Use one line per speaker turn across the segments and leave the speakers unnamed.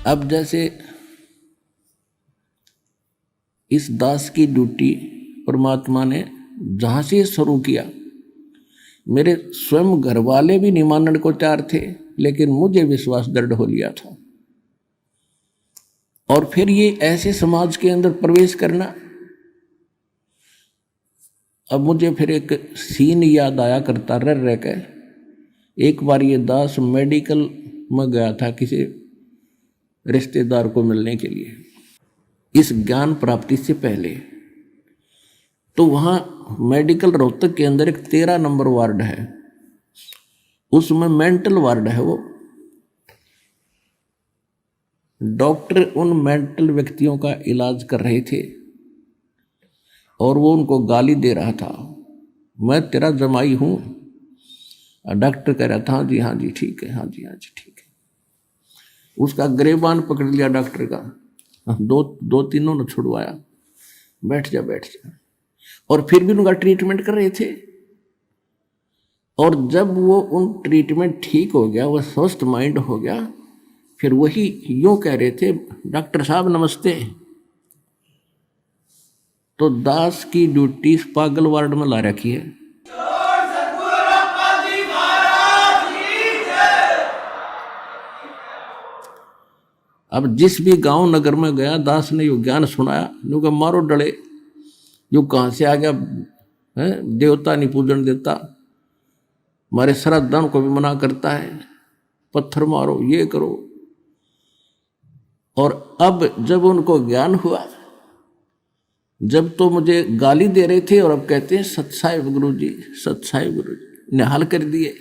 अब जैसे इस दास की ड्यूटी परमात्मा ने जहां से शुरू किया, मेरे स्वयं घर वाले भी नहीं मानने को तैयार थे, लेकिन मुझे विश्वास दृढ़ हो लिया था। और फिर ये ऐसे समाज के अंदर प्रवेश करना। अब मुझे फिर एक सीन याद आया करता रह के। एक बार ये दास मेडिकल में गया था किसी रिश्तेदार को मिलने के लिए, इस ज्ञान प्राप्ति से पहले। तो वहाँ मेडिकल रोहतक के अंदर एक 13 नंबर वार्ड है, उसमें मेंटल वार्ड है। वो डॉक्टर उन मेंटल व्यक्तियों का इलाज कर रहे थे और वो उनको गाली दे रहा था, मैं तेरा जमाई हूँ। डॉक्टर कह रहा था हाँ जी ठीक है, हाँ जी ठीक है। उसका गिरेबान पकड़ लिया डॉक्टर का, दो तीनों ने छुड़वाया, बैठ जा। और फिर भी उनका ट्रीटमेंट कर रहे थे। और जब वो उन ट्रीटमेंट ठीक हो गया, वो स्वस्थ माइंड हो गया, फिर वही यूं कह रहे थे, डॉक्टर साहब नमस्ते। तो दास की ड्यूटी पागल वार्ड में ला रखी है। अब जिस भी गांव नगर में गया, दास ने यो ज्ञान सुनाया, यूं का मारो डले, यो कहां से आ गया है, देवता नहीं पूजन देता, हमारे श्राद्धान को भी मना करता है, पत्थर मारो, ये करो। और अब जब उनको ज्ञान हुआ, जब तो मुझे गाली दे रहे थे और अब कहते हैं सत्साहिब गुरुजी, सत्साहिब गुरुजी, निहाल कर दिए,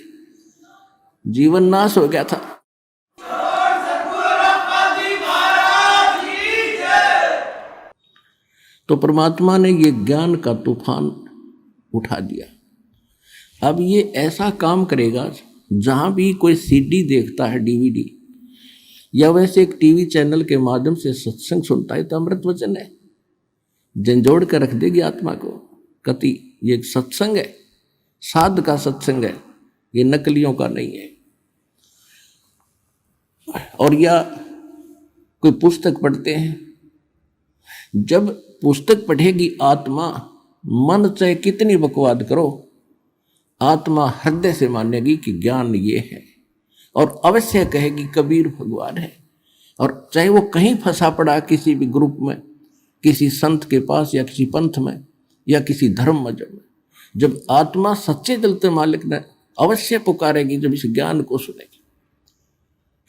जीवन नाश हो गया था। तो परमात्मा ने ये ज्ञान का तूफान उठा दिया। अब ये ऐसा काम करेगा, जहां भी कोई सीडी देखता है, डीवीडी, या वैसे एक टीवी चैनल के माध्यम से सत्संग सुनता है, तो अमृत वचन है, झंझोड़ कर रख देगी आत्मा को। कति ये एक सत्संग है, साध का सत्संग है, ये नकलियों का नहीं है। और या कोई पुस्तक पढ़ते हैं, जब पुस्तक पढ़ेगी आत्मा, मन चाहे कितनी बकवाद करो, आत्मा हृदय से मानेगी कि ज्ञान ये है, और अवश्य कहेगी कबीर भगवान है। और चाहे वो कहीं फंसा पड़ा किसी भी ग्रुप में, किसी संत के पास, या किसी पंथ में, या किसी धर्म मजहब में, जब आत्मा सच्चे दिल से मालिक ने अवश्य पुकारेगी, जब इस ज्ञान को सुनेगी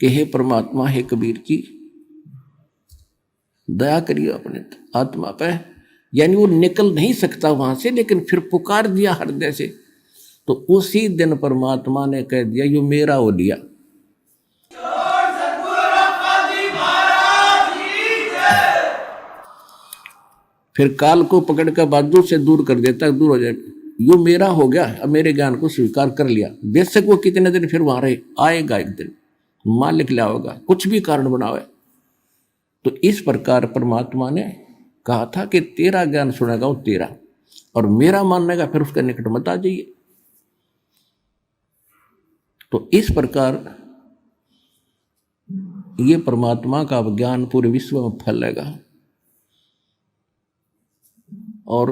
कि हे परमात्मा, हे कबीर जी, दया करिए अपने आत्मा पे। यानी वो निकल नहीं सकता वहां से, लेकिन फिर पुकार दिया हृदय से, तो उसी दिन परमात्मा ने कह दिया यो मेरा हो लिया। फिर काल को पकड़ कर बाजू से दूर कर देता, दूर हो जाए, यो मेरा हो गया, अब मेरे ज्ञान को स्वीकार कर लिया। बेशक वो कितने दिन फिर वहां रहे, आएगा एक दिन, मालिक लिया होगा, कुछ भी कारण बनावे। तो इस प्रकार परमात्मा ने कहा था कि तेरा ज्ञान सुनेगा वो तेरा, और मेरा मानने का फिर उसका निकट मत आ जाइए। तो इस प्रकार ये परमात्मा का ज्ञान पूरे विश्व में फैलेगा। और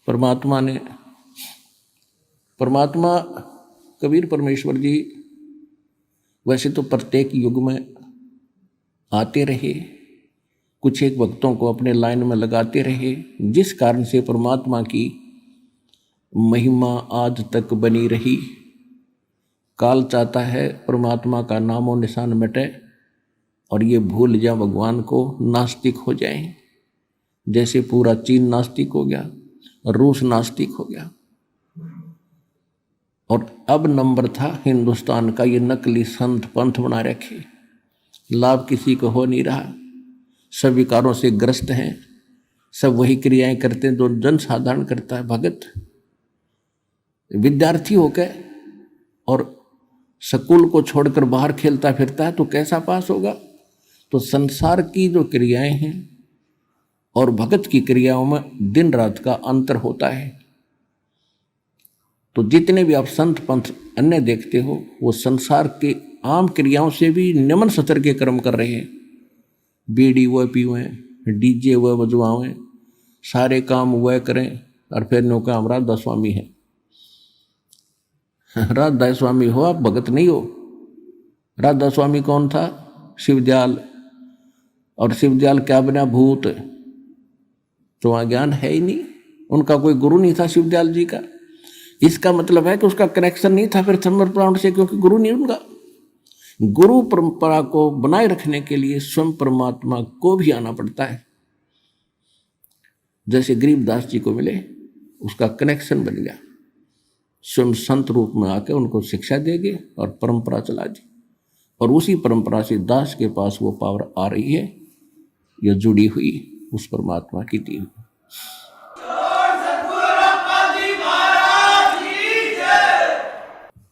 परमात्मा कबीर परमेश्वर जी वैसे तो प्रत्येक युग में आते रहे, कुछ एक भक्तों को अपने लाइन में लगाते रहे, जिस कारण से परमात्मा की महिमा आज तक बनी रही। काल चाहता है परमात्मा का नामो निशान मिटे और ये भूल जाए भगवान को, नास्तिक हो जाए। जैसे पूरा चीन नास्तिक हो गया, रूस नास्तिक हो गया, और अब नंबर था हिंदुस्तान का ये नकली संत पंथ बना रखे, लाभ किसी को हो नहीं रहा, सब विकारों से ग्रस्त हैं, सब वही क्रियाएं करते हैं जो जन साधारण करता है। भगत विद्यार्थी होकर और स्कूल को छोड़कर बाहर खेलता फिरता है तो कैसा पास होगा। तो संसार की जो क्रियाएं हैं और भगत की क्रियाओं में दिन रात का अंतर होता है। तो जितने भी आप संत पंथ अन्य देखते हो, वो संसार के आम क्रियाओं से भी निम्न स्तर के कर्म कर रहे हैं, बीड़ी वह पीवें, डीजे वह बजवावें, सारे काम वह करें, और फिर नो का हम राधा स्वामी है। राधा स्वामी हो आप, भगत नहीं हो। राधा स्वामी कौन था? शिवदयाल। और शिवदयाल क्या बना? भूत। तो वहां ज्ञान है ही नहीं, उनका कोई गुरु नहीं था शिवदयाल जी का। इसका मतलब है कि उसका कनेक्शन नहीं था फिर समर्पण से, क्योंकि गुरु नहीं उनका। गुरु परंपरा को बनाए रखने के लिए स्वयं परमात्मा को भी आना पड़ता है। जैसे गरीबदास जी को मिले, उसका कनेक्शन बन गया, स्वयं संत रूप में आके उनको शिक्षा देगी और परंपरा चला दी, और उसी परंपरा से दास के पास वो पावर आ रही है, यह जुड़ी हुई उस परमात्मा की टीम।